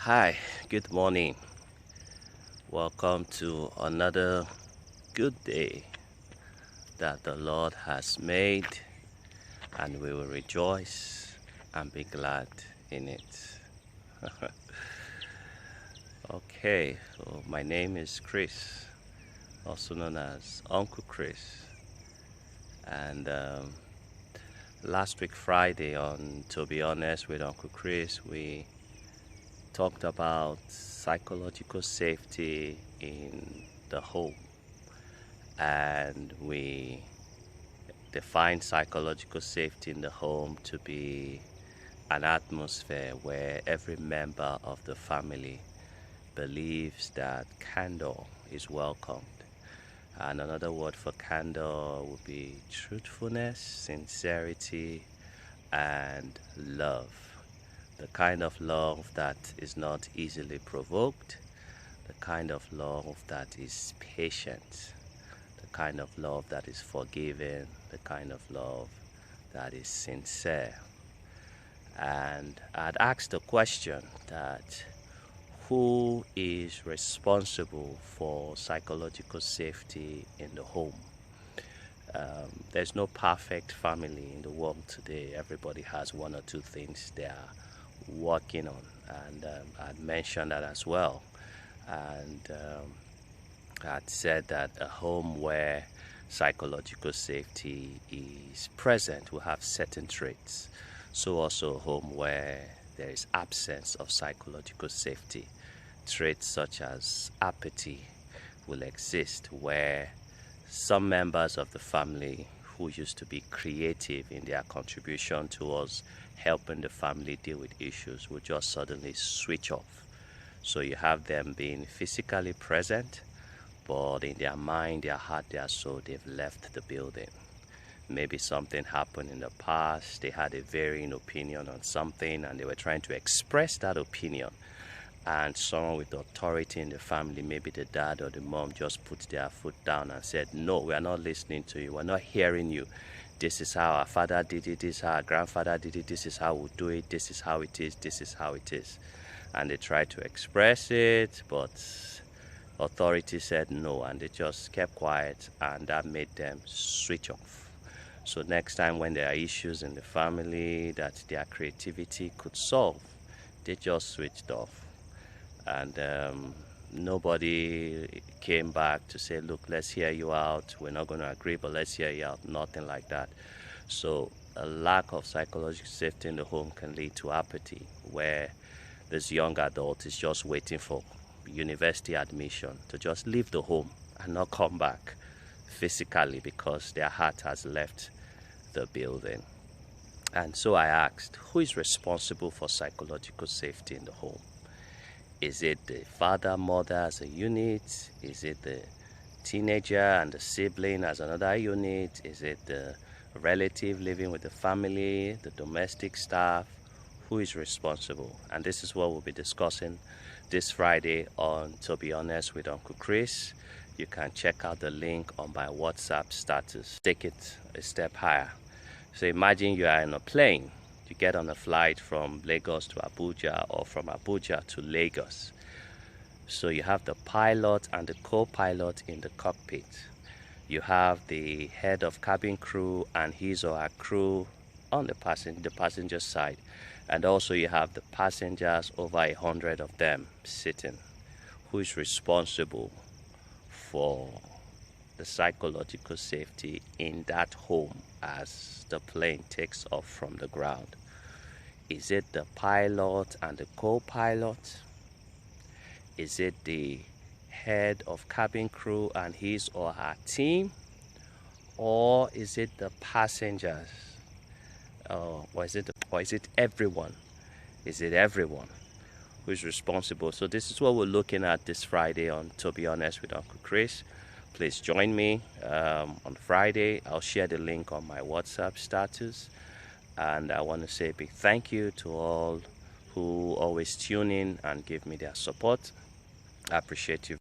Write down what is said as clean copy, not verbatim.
Hi, good morning. Welcome to another good day that the Lord has made, and we will rejoice and be glad in it. Okay, so my name is Chris, also known as Uncle Chris, and last week Friday on To Be Honest with Uncle Chris, we talked about psychological safety in the home, and we define psychological safety in the home to be an atmosphere where every member of the family believes that candor is welcomed. And another word for candor would be truthfulness, sincerity, and love. The kind of love that is not easily provoked, the kind of love that is patient, the kind of love that is forgiving, the kind of love that is sincere. And I'd asked the question that who is responsible for psychological safety in the home? There's no perfect family in the world today. Everybody has one or two things they are working on, and I'd mentioned that as well. And I'd said that a home where psychological safety is present will have certain traits. So also a home where there is absence of psychological safety, traits such as apathy will exist, where some members of the family who used to be creative in their contribution towards helping the family deal with issues will just suddenly switch off. So you have them being physically present, but in their mind, their heart, their soul, they've left the building. Maybe something happened in the past, they had a varying opinion on something, and they were trying to express that opinion. And someone with authority in the family, maybe the dad or the mom, just put their foot down and said, no, we are not listening to you, we're not hearing you. This is how our father did it, this is how our grandfather did it, this is how we do it, this is how it is, this is how it is. And they tried to express it, but authority said no, and they just kept quiet, and that made them switch off. So next time when there are issues in the family that their creativity could solve, they just switched off. And nobody came back to say, look, let's hear you out, we're not going to agree, but let's hear you out. Nothing like that. So a lack of psychological safety in the home can lead to apathy, where this young adult is just waiting for university admission to just leave the home and not come back physically because their heart has left the building. And so I asked, who is responsible for psychological safety in the home? Is it the father, mother as a unit? Is it the teenager and the sibling as another unit? Is it the relative living with the family, the domestic staff? Who is responsible? And this is what we'll be discussing this Friday on To Be Honest with Uncle Chris. You can check out the link on my WhatsApp status. Take it a step higher. So imagine you are in a plane. You get on a flight from Lagos to Abuja, or from Abuja to Lagos. So you have the pilot and the co-pilot in the cockpit. You have the head of cabin crew and his or her crew on the passenger side. And also you have the passengers, over 100 of them sitting. Who is responsible for the psychological safety in that home as the plane takes off from the ground? Is it the pilot and the co-pilot? Is it the head of cabin crew and his or her team? Or is it the passengers? Or is it everyone? Is it everyone who is responsible? So this is what we're looking at this Friday on To Be Honest with Uncle Chris. Please join me on Friday. I'll share the link on my WhatsApp status. And I want to say a big thank you to all who always tune in and give me their support. I appreciate you.